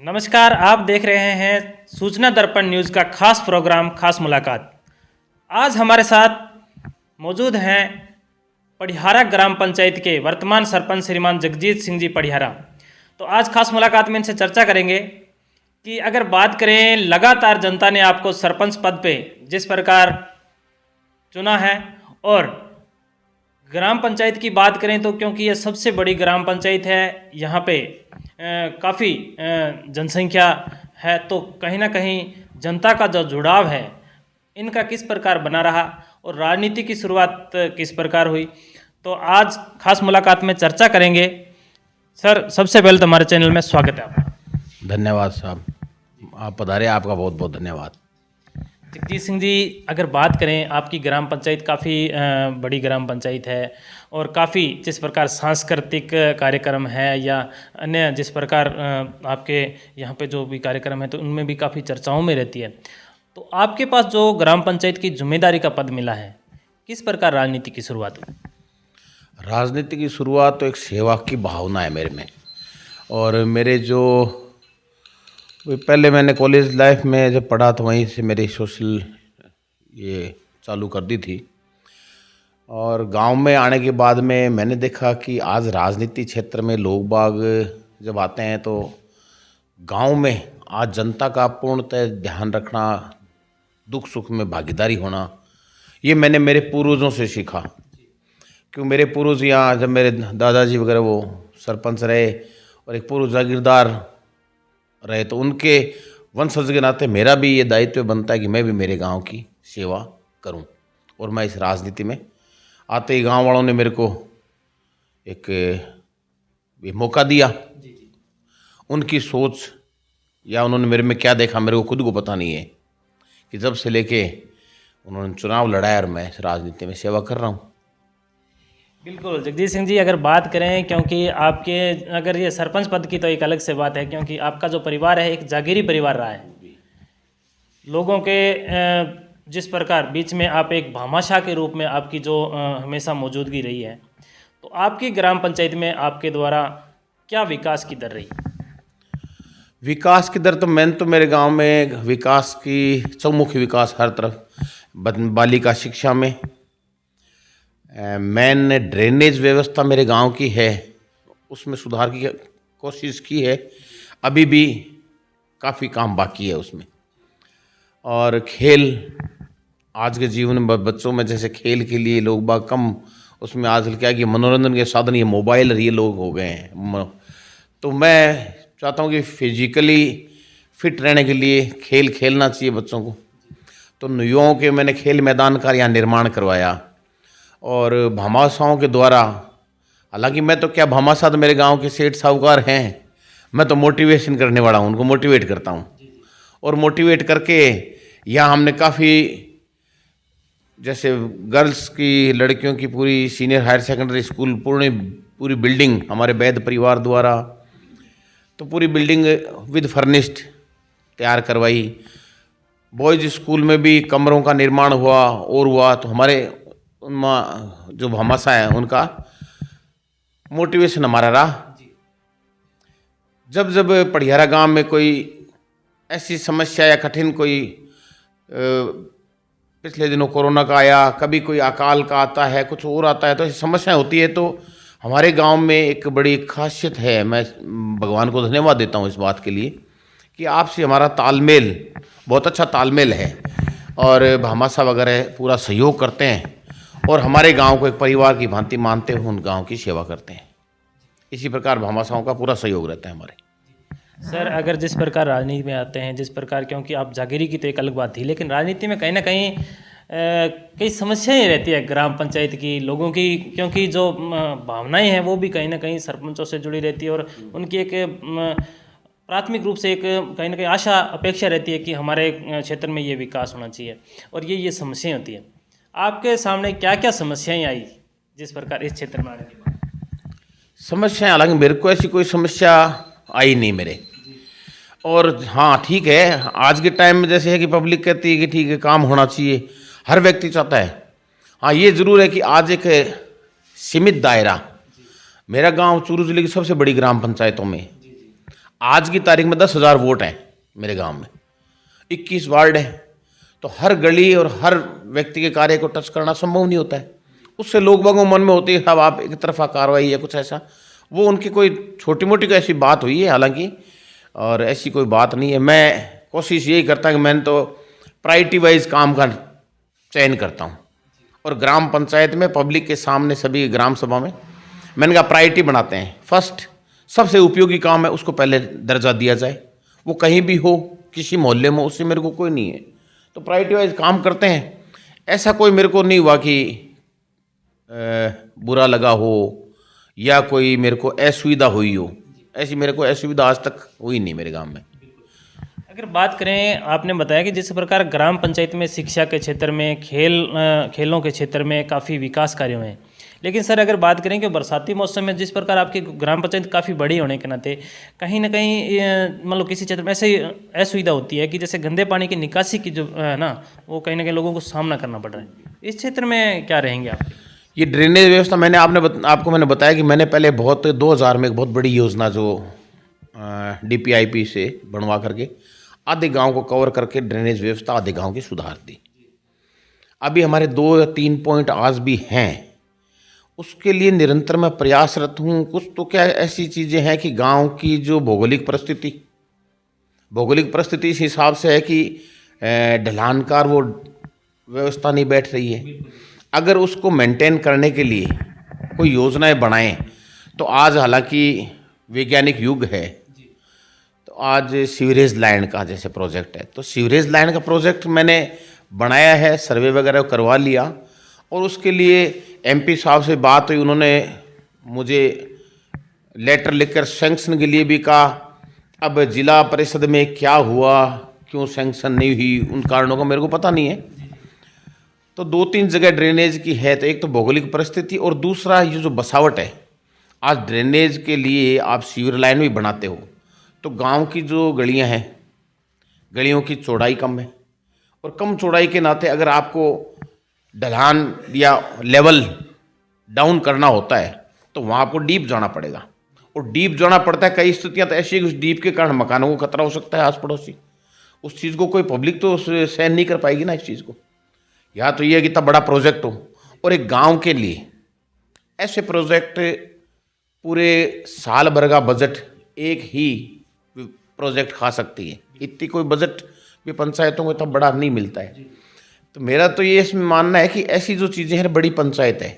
नमस्कार, आप देख रहे हैं सूचना दर्पण न्यूज़ का खास प्रोग्राम खास मुलाकात। आज हमारे साथ मौजूद हैं पढ़ियारा ग्राम पंचायत के वर्तमान सरपंच श्रीमान जगजीत सिंह जी पढ़ियारा। तो आज खास मुलाकात में इनसे चर्चा करेंगे कि अगर बात करें लगातार जनता ने आपको सरपंच पद पे जिस प्रकार चुना है और ग्राम पंचायत की बात करें तो क्योंकि ये सबसे बड़ी ग्राम पंचायत है, यहाँ पे काफ़ी जनसंख्या है, तो कहीं ना कहीं जनता का जो जुड़ाव है इनका किस प्रकार बना रहा और राजनीति की शुरुआत किस प्रकार हुई, तो आज खास मुलाकात में चर्चा करेंगे। सर, सबसे पहले तो हमारे चैनल में स्वागत है आपका। धन्यवाद साहब, आप पधारे, आपका बहुत बहुत धन्यवाद। जगजीत सिंह जी, अगर बात करें आपकी ग्राम पंचायत काफ़ी बड़ी ग्राम पंचायत है और काफ़ी जिस प्रकार सांस्कृतिक कार्यक्रम है या अन्य जिस प्रकार आपके यहाँ पे जो भी कार्यक्रम है तो उनमें भी काफ़ी चर्चाओं में रहती है। तो आपके पास जो ग्राम पंचायत की जिम्मेदारी का पद मिला है, किस प्रकार राजनीति की शुरुआत हुई? राजनीति की शुरुआत तो एक सेवा की भावना है मेरे में। और मेरे जो पहले मैंने कॉलेज लाइफ में जब पढ़ा तो वहीं से मेरी सोशल ये चालू कर दी थी। और गांव में आने के बाद में मैंने देखा कि आज राजनीति क्षेत्र में लोग बाग जब आते हैं तो गांव में आज जनता का पूर्णतः ध्यान रखना, दुख सुख में भागीदारी होना, ये मैंने मेरे पूर्वजों से सीखा। क्यों, मेरे पूर्वज यहाँ जब मेरे दादाजी वगैरह वो सरपंच रहे और एक पूर्व जागीरदार रहे, तो उनके वंशज के नाते मेरा भी ये दायित्व बनता है कि मैं भी मेरे गांव की सेवा करूं। और मैं इस राजनीति में आते ही गांव वालों ने मेरे को एक ये मौका दिया। उनकी सोच या उन्होंने मेरे में क्या देखा मेरे को खुद को पता नहीं है कि जब से लेके उन्होंने चुनाव लड़ाया और मैं इस राजनीति में सेवा कर रहा हूँ। बिल्कुल जगजीत सिंह जी, अगर बात करें क्योंकि आपके अगर ये सरपंच पद की तो एक अलग से बात है, क्योंकि आपका जो परिवार है एक जागीरी परिवार रहा है। लोगों के जिस प्रकार बीच में आप एक भामाशाह के रूप में आपकी जो हमेशा मौजूदगी रही है, तो आपकी ग्राम पंचायत में आपके द्वारा क्या विकास की दर रही? विकास की दर तो मैंने तो मेरे गांव में विकास की चौमुखी विकास हर तरफ, बालिका शिक्षा में मैन ड्रेनेज व्यवस्था मेरे गांव की है, उसमें सुधार की कोशिश की है, अभी भी काफ़ी काम बाकी है उसमें। और खेल, आज के जीवन में बच्चों में जैसे खेल के लिए लोग बाग कम, उसमें आजकल क्या कि मनोरंजन के साधन ये मोबाइल और ये लोग हो गए हैं। तो मैं चाहता हूँ कि फिजिकली फिट रहने के लिए खेल खेलना चाहिए बच्चों को। तो युवाओं के मैंने खेल मैदान का यहाँ निर्माण करवाया। और भामाशाहों के द्वारा, हालांकि मैं तो क्या, भामाशाह तो मेरे गांव के सेठ साहूकार हैं, मैं तो मोटिवेशन करने वाला हूँ, उनको मोटिवेट करता हूँ। और मोटिवेट करके यहाँ हमने काफ़ी, जैसे गर्ल्स की लड़कियों की पूरी सीनियर हायर सेकेंडरी स्कूल पूरी बिल्डिंग हमारे वैद परिवार द्वारा, तो पूरी बिल्डिंग विद फर्निश्ड तैयार करवाई। बॉयज स्कूल में भी कमरों का निर्माण हुआ तो हमारे उनमें जो भामाशाह हैं उनका मोटिवेशन हमारा रहा। जब जब पढ़ियारा गांव में कोई ऐसी समस्या या कठिन कोई पिछले दिनों कोरोना का आया, कभी कोई अकाल का आता है, कुछ और आता है, तो ऐसी समस्याएं होती है, तो हमारे गांव में एक बड़ी खासियत है। मैं भगवान को धन्यवाद देता हूं इस बात के लिए कि आपसे हमारा तालमेल, बहुत अच्छा तालमेल है और भामाशाह वगैरह पूरा सहयोग करते हैं और हमारे गांव को एक परिवार की भांति मानते हुए उन गांव की सेवा करते हैं। इसी प्रकार भामाशाहों का पूरा सहयोग रहता है हमारे। सर, अगर जिस प्रकार राजनीति में आते हैं, जिस प्रकार, क्योंकि आप जागीरी की तो एक अलग बात थी, लेकिन राजनीति में कहीं ना कहीं कई समस्याएं रहती है ग्राम पंचायत की, लोगों की, क्योंकि जो भावनाएं हैं वो भी कहीं ना कहीं सरपंचों से जुड़ी रहती है और उनकी एक प्राथमिक रूप से एक कहीं ना कहीं आशा अपेक्षा रहती है कि हमारे क्षेत्र में ये विकास होना चाहिए और ये समस्याएं होती है। आपके सामने क्या क्या समस्याएं आई जिस प्रकार इस क्षेत्र में आने के बाद? समस्याएं, हालांकि मेरे को ऐसी कोई समस्या आई नहीं मेरे। और हाँ, ठीक है, आज के टाइम में जैसे है कि पब्लिक कहती है कि ठीक है काम होना चाहिए, हर व्यक्ति चाहता है। हाँ, ये ज़रूर है कि आज एक सीमित दायरा, मेरा गांव चूरू जिले की सबसे बड़ी ग्राम पंचायतों में आज की तारीख में 10,000 वोट हैं मेरे गांव में, 21 वार्ड है, तो हर गली और हर व्यक्ति के कार्य को टच करना संभव नहीं होता है। उससे लोग बागों मन में होती है साहब आप एक तरफा कार्रवाई या कुछ ऐसा, वो उनकी कोई छोटी मोटी ऐसी बात हुई है हालांकि, और ऐसी कोई बात नहीं है। मैं कोशिश यही करता कि मैंने तो प्रायोरिटी वाइज काम का चयन करता हूँ, और ग्राम पंचायत में पब्लिक के सामने सभी ग्राम सभा में मैंने कहा प्रायोरिटी बनाते हैं, फर्स्ट सबसे उपयोगी काम है उसको पहले दर्जा दिया जाए, वो कहीं भी हो किसी मोहल्ले में, उससे मेरे को कोई नहीं है, तो प्रायोरिटी वाइज काम करते हैं। ऐसा कोई मेरे को नहीं हुआ कि बुरा लगा हो या कोई मेरे को असुविधा हुई हो, ऐसी मेरे को असुविधा आज तक हुई नहीं मेरे गांव में। अगर बात करें, आपने बताया कि जिस प्रकार ग्राम पंचायत में शिक्षा के क्षेत्र में, खेलों के क्षेत्र में काफ़ी विकास कार्य हुए हैं, लेकिन सर अगर बात करें कि बरसाती मौसम में जिस प्रकार आपकी ग्राम पंचायत काफ़ी बड़ी होने के नाते कहीं ना कहीं मान लो किसी क्षेत्र में ऐसे असुविधा होती है कि जैसे गंदे पानी की निकासी की जो है ना, वो कहीं ना कहीं लोगों को सामना करना पड़ रहा है, इस क्षेत्र में क्या रहेंगे आप? ये ड्रेनेज व्यवस्था मैंने आपको मैंने बताया कि मैंने पहले 2000 में एक बहुत बड़ी योजना जो DPIP से बनवा करके आधे गांव को कवर करके ड्रेनेज व्यवस्था आधे गांव की सुधार दी। अभी हमारे 2 या 3 पॉइंट आज भी हैं, उसके लिए निरंतर मैं प्रयासरत हूँ। कुछ तो क्या ऐसी चीज़ें हैं कि गांव की जो भौगोलिक परिस्थिति इस हिसाब से है कि ढलानकार वो व्यवस्था नहीं बैठ रही है। अगर उसको मेंटेन करने के लिए कोई योजनाएं बनाएं तो आज हालांकि वैज्ञानिक युग है, तो आज सीवरेज लाइन का जैसे प्रोजेक्ट है, तो सीवरेज लाइन का प्रोजेक्ट मैंने बनाया है, सर्वे वगैरह करवा लिया, और उसके लिए MP साहब से बात हुई, उन्होंने मुझे लेटर लिखकर सैंक्शन के लिए भी कहा। अब जिला परिषद में क्या हुआ, क्यों सैंक्शन नहीं हुई, उन कारणों का मेरे को पता नहीं है। तो 2-3 जगह ड्रेनेज की है, तो एक तो भौगोलिक परिस्थिति और दूसरा ये जो बसावट है। आज ड्रेनेज के लिए आप सीवर लाइन भी बनाते हो तो गांव की जो गलियां हैं, गलियों की चौड़ाई कम है, और कम चौड़ाई के नाते अगर आपको ढलान या लेवल डाउन करना होता है तो वहाँ आपको डीप जाना पड़ेगा, और डीप जाना पड़ता है। कई स्थितियाँ तो ऐसी है कि उस डीप के कारण मकानों को खतरा हो सकता है आस पड़ोसी, उस चीज़ को कोई पब्लिक तो सहन नहीं कर पाएगी ना इस चीज़ को। या तो ये है कि इतना बड़ा प्रोजेक्ट हो, और एक गांव के लिए ऐसे प्रोजेक्ट पूरे साल भर का बजट एक ही प्रोजेक्ट खा सकती है, इतनी कोई बजट भी पंचायतों को इतना बड़ा नहीं मिलता है। तो मेरा तो ये इसमें मानना है कि ऐसी जो चीज़ें हैं, बड़ी पंचायत है,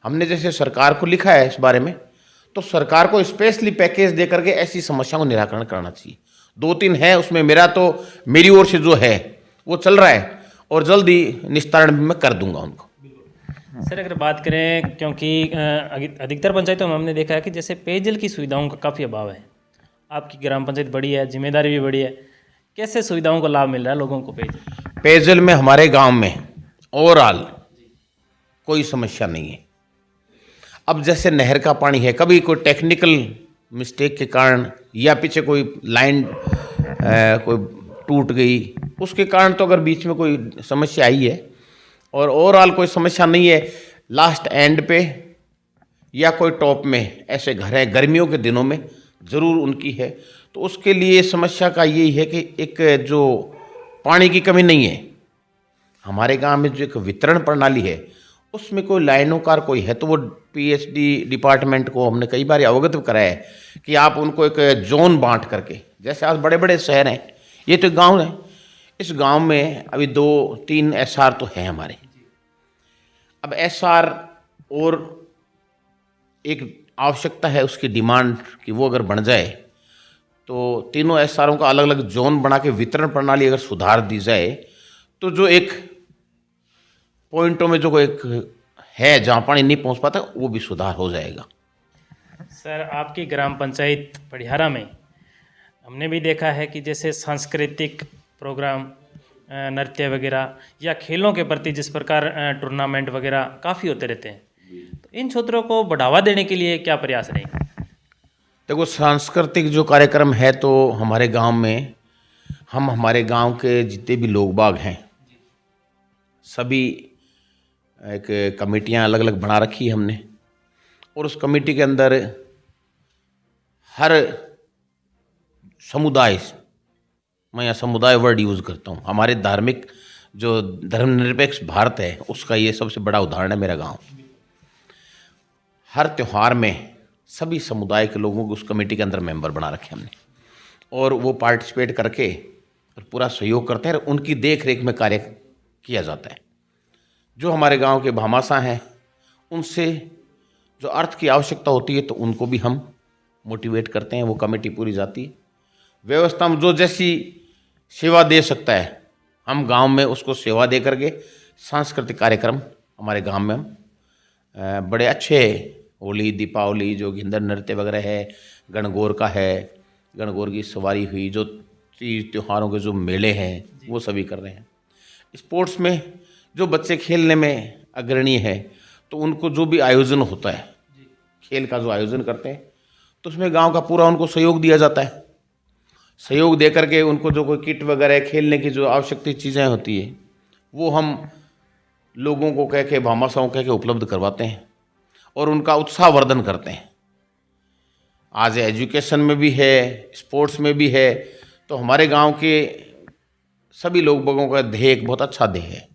हमने जैसे सरकार को लिखा है इस बारे में, तो सरकार को स्पेशली पैकेज दे करके ऐसी समस्याओं को निराकरण करना चाहिए। 2-3 है उसमें, मेरी ओर से जो है वो चल रहा है, और जल्दी निस्तारण भी मैं कर दूंगा उनको। सर अगर बात करें, क्योंकि अधिकतर पंचायतों में हमने देखा है कि जैसे पेयजल की सुविधाओं का काफ़ी अभाव है, आपकी ग्राम पंचायत बड़ी है, जिम्मेदारी भी बड़ी है, कैसे सुविधाओं का लाभ मिल रहा है लोगों को? पेयजल में हमारे गांव में ओवरऑल कोई समस्या नहीं है। अब जैसे नहर का पानी है, कभी कोई टेक्निकल मिस्टेक के कारण या पीछे कोई लाइन कोई टूट गई, उसके कारण तो अगर बीच में कोई समस्या आई है, और ओवरऑल कोई समस्या नहीं है। लास्ट एंड पे या कोई टॉप में ऐसे घर हैं, गर्मियों के दिनों में ज़रूर उनकी है, तो उसके लिए समस्या का यही है कि एक जो पानी की कमी नहीं है। हमारे गांव में जो एक वितरण प्रणाली है उसमें कोई लाइनों का कोई है, तो वो PhD डिपार्टमेंट को हमने कई बार अवगत कराया है कि आप उनको एक जोन बांट करके, जैसे आज बड़े बड़े शहर हैं, ये तो गांव है, इस गांव में अभी 2-3 SR तो हैं हमारे। अब SR और एक आवश्यकता है उसकी डिमांड कि वो अगर बन जाए तो तीनों SRओं का अलग अलग जोन बना के वितरण प्रणाली अगर सुधार दी जाए तो जो एक पॉइंटों में जो एक है जहाँ पानी नहीं पहुँच पाता वो भी सुधार हो जाएगा। सर आपकी ग्राम पंचायत पढ़ियारा में हमने भी देखा है कि जैसे सांस्कृतिक प्रोग्राम, नृत्य वगैरह या खेलों के प्रति जिस प्रकार टूर्नामेंट वगैरह काफ़ी होते रहते हैं, तो इन क्षेत्रों को बढ़ावा देने के लिए क्या प्रयास रहेंगे? देखो, सांस्कृतिक जो कार्यक्रम है तो हमारे गांव में हम हमारे गांव के जितने भी लोग बाग हैं सभी एक कमेटियां अलग अलग बना रखी है हमने, और उस कमेटी के अंदर हर समुदाय, मैं यहाँ समुदाय वर्ड यूज़ करता हूँ, हमारे धार्मिक जो धर्मनिरपेक्ष भारत है उसका ये सबसे बड़ा उदाहरण है मेरा गांव। हर त्यौहार में सभी समुदाय के लोगों को उस कमेटी के अंदर मेंबर बना रखे हमने, और वो पार्टिसिपेट करके और पूरा सहयोग करते हैं और उनकी देख रेख में कार्य किया जाता है। जो हमारे गांव के भामाशाह हैं उनसे जो अर्थ की आवश्यकता होती है तो उनको भी हम मोटिवेट करते हैं, वो कमेटी पूरी जाती है। व्यवस्था में जो जैसी सेवा दे सकता है हम गांव में उसको सेवा दे करके सांस्कृतिक कार्यक्रम हमारे गांव में हम बड़े अच्छे, होली, दीपावली, जो गिंदर नृत्य वगैरह है, गणगौर का है, गणगौर की सवारी हुई, जो तीज त्योहारों के जो मेले हैं वो सभी कर रहे हैं। स्पोर्ट्स में जो बच्चे खेलने में अग्रणी है तो उनको जो भी आयोजन होता है, खेल का जो आयोजन करते हैं तो उसमें गांव का पूरा उनको सहयोग दिया जाता है। सहयोग दे करके उनको जो कोई किट वगैरह खेलने की जो आवश्यक चीज़ें होती है वो हम लोगों को कह के, भामाशाहों कह के उपलब्ध करवाते हैं और उनका उत्साहवर्धन करते हैं। आज एजुकेशन में भी है, स्पोर्ट्स में भी है, तो हमारे गांव के सभी लोगों का ध्येय एक बहुत अच्छा ध्येय है।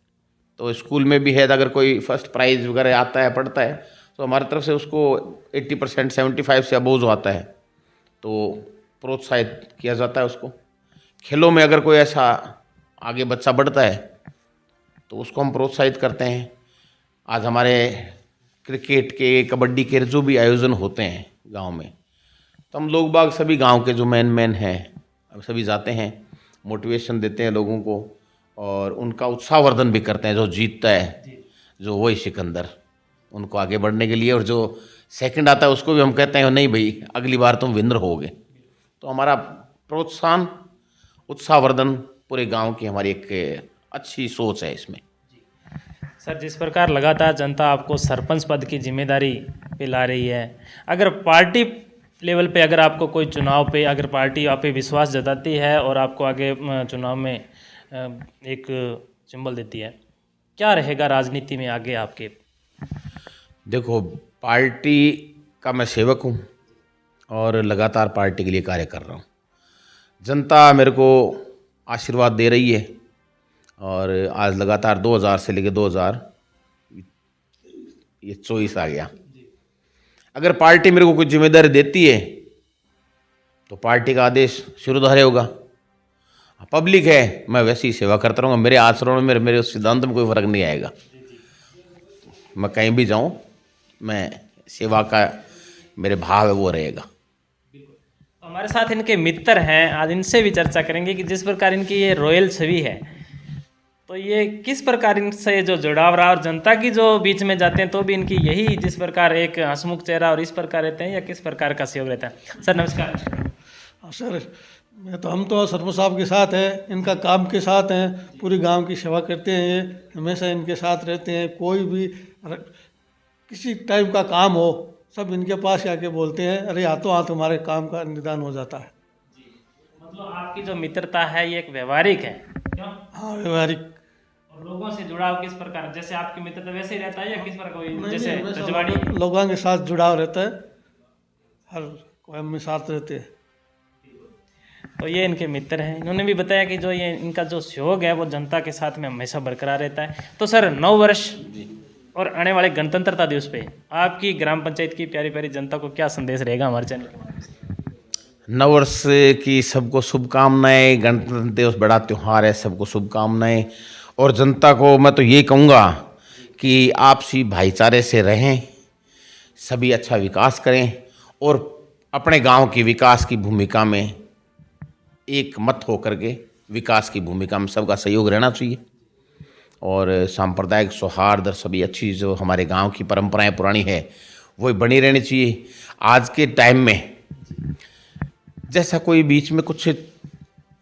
तो स्कूल में भी है, अगर कोई फर्स्ट प्राइज वगैरह आता है, पढ़ता है, तो हमारी तरफ से उसको 80%, 75 से अबोव जो आता है तो प्रोत्साहित किया जाता है उसको। खेलों में अगर कोई ऐसा आगे बच्चा बढ़ता है तो उसको हम प्रोत्साहित करते हैं। आज हमारे क्रिकेट के, कबड्डी के जो भी आयोजन होते हैं गांव में, तो हम लोग बाग सभी गांव के जो मेन हैं अब सभी जाते हैं, मोटिवेशन देते हैं लोगों को और उनका उत्साहवर्धन भी करते हैं। जो जीतता है, जो वही सिकंदर, उनको आगे बढ़ने के लिए, और जो सेकंड आता है उसको भी हम कहते हैं नहीं भाई अगली बार तुम विनर होगे। तो हमारा प्रोत्साहन, उत्साहवर्धन पूरे गांव की हमारी एक अच्छी सोच है इसमें। सर, जिस प्रकार लगातार जनता आपको सरपंच पद की जिम्मेदारी पे ला रही है, अगर पार्टी लेवल पे अगर आपको कोई चुनाव पे अगर पार्टी आप पे विश्वास जताती है और आपको आगे चुनाव में एक सिंबल देती है, क्या रहेगा राजनीति में आगे आपके? देखो, पार्टी का मैं सेवक हूँ और लगातार पार्टी के लिए कार्य कर रहा हूँ। जनता मेरे को आशीर्वाद दे रही है और आज लगातार 2000 से लेकर 2024 आ गया। अगर पार्टी मेरे को कुछ जिम्मेदारी देती है तो पार्टी का आदेश शिरोधार्य होगा। पब्लिक है, मैं वैसी ही सेवा करता रहूँगा। मेरे आचरण में, मेरे सिद्धांत में कोई फर्क नहीं आएगा। मैं कहीं भी जाऊँ, मैं सेवा का मेरे भाव है वो रहेगा। हमारे साथ इनके मित्र हैं, आज इनसे भी चर्चा करेंगे कि जिस प्रकार इनकी ये रॉयल छवि है, तो ये किस प्रकार इनसे जो जुड़ाव रहा और जनता की जो बीच में जाते हैं तो भी इनकी यही जिस प्रकार एक हंसमुख चेहरा और इस प्रकार रहते हैं, या किस प्रकार का सहयोग रहता है? सर नमस्कार। सर, हम तो सरपंच साहब के साथ हैं, इनका काम के साथ हैं, पूरी गांव की सेवा करते हैं, ये हमेशा इनके साथ रहते हैं। कोई भी किसी टाइप का काम हो सब इनके पास आके बोलते हैं, अरे हाथों हाथ हमारे काम का निदान हो जाता है। मतलब आपकी जो मित्रता है ये एक व्यवहारिक है, क्यों? हाँ, व्यवहारिक। और लोगों से जुड़ाव किस प्रकार, जैसे आपकी मित्रता वैसे ही रहता है या किस प्रकार कोई नहीं, जैसे हमेशा रजवाड़ी? लोगों के साथ जुड़ाव रहता है, हर कोई में साथ रहते हैं। तो ये इनके मित्र हैं। इन्होंने भी बताया कि जो ये इनका जो सहयोग है वो जनता के साथ में हमेशा बरकरार रहता है। तो सर, 9 वर्ष और आने वाले गणतंत्रता दिवस पे आपकी ग्राम पंचायत की प्यारी प्यारी जनता को क्या संदेश रहेगा हमारे चैनल के माध्यम से? नववर्ष की सबको शुभकामनाएं। गणतंत्र दिवस बड़ा त्यौहार है, सबको शुभकामनाएं। और जनता को मैं तो ये कहूँगा कि आपसी भाईचारे से रहें, सभी अच्छा विकास करें और अपने गांव की विकास की भूमिका में एक मत होकर के विकास की भूमिका में सबका सहयोग रहना चाहिए। और सांप्रदायिक सौहार्द और सभी अच्छी जो हमारे गांव की परंपराएं पुरानी है वो बनी रहनी चाहिए। आज के टाइम में जैसा कोई बीच में कुछ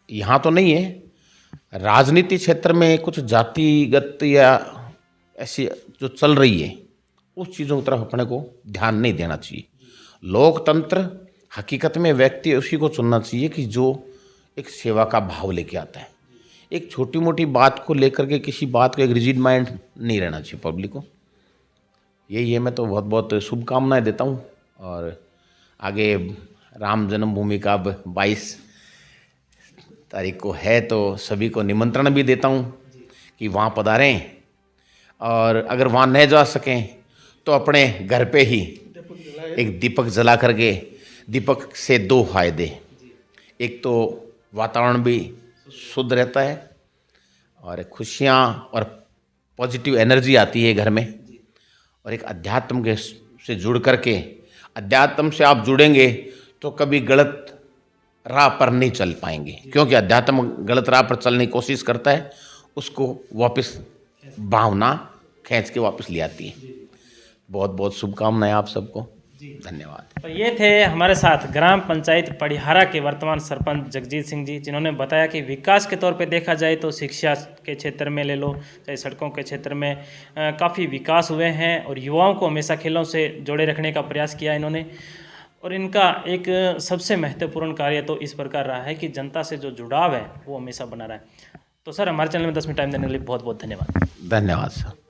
यहाँ तो नहीं है, राजनीति क्षेत्र में कुछ जातिगत या ऐसी जो चल रही है उस चीज़ों की तरफ अपने को ध्यान नहीं देना चाहिए। लोकतंत्र हकीकत में व्यक्ति उसी को चुनना चाहिए कि जो एक सेवा का भाव लेके आता है। एक छोटी मोटी बात को लेकर के किसी बात को एक रिजिड माइंड नहीं रहना चाहिए पब्लिक को। यही है, मैं तो बहुत बहुत शुभकामनाएं देता हूँ। और आगे राम जन्मभूमि का अब 22 तारीख को है, तो सभी को निमंत्रण भी देता हूँ कि वहाँ पधारें, और अगर वहाँ न जा सकें तो अपने घर पे ही एक दीपक जला करके, दीपक से दो फायदे, एक तो वातावरण भी शुद्ध रहता है और खुशियाँ और पॉजिटिव एनर्जी आती है घर में, और एक अध्यात्म के से जुड़ करके, अध्यात्म से आप जुड़ेंगे तो कभी गलत राह पर नहीं चल पाएंगे, क्योंकि अध्यात्म गलत राह पर चलने की कोशिश करता है, उसको वापस भावना खींच के वापस ले आती है। बहुत बहुत शुभकामनाएं आप सबको, धन्यवाद। तो ये थे हमारे साथ ग्राम पंचायत पड़िहारा के वर्तमान सरपंच जगजीत सिंह जी, जिन्होंने बताया कि विकास के तौर पे देखा जाए तो शिक्षा के क्षेत्र में ले लो, चाहे सड़कों के क्षेत्र में काफ़ी विकास हुए हैं, और युवाओं को हमेशा खेलों से जोड़े रखने का प्रयास किया इन्होंने। और इनका एक सबसे महत्वपूर्ण कार्य तो इस प्रकार रहा है कि जनता से जो जुड़ाव है वो हमेशा बना रहा है। तो सर, हमारे चैनल में 10 मिनट टाइम देने के लिए बहुत बहुत धन्यवाद। धन्यवाद सर।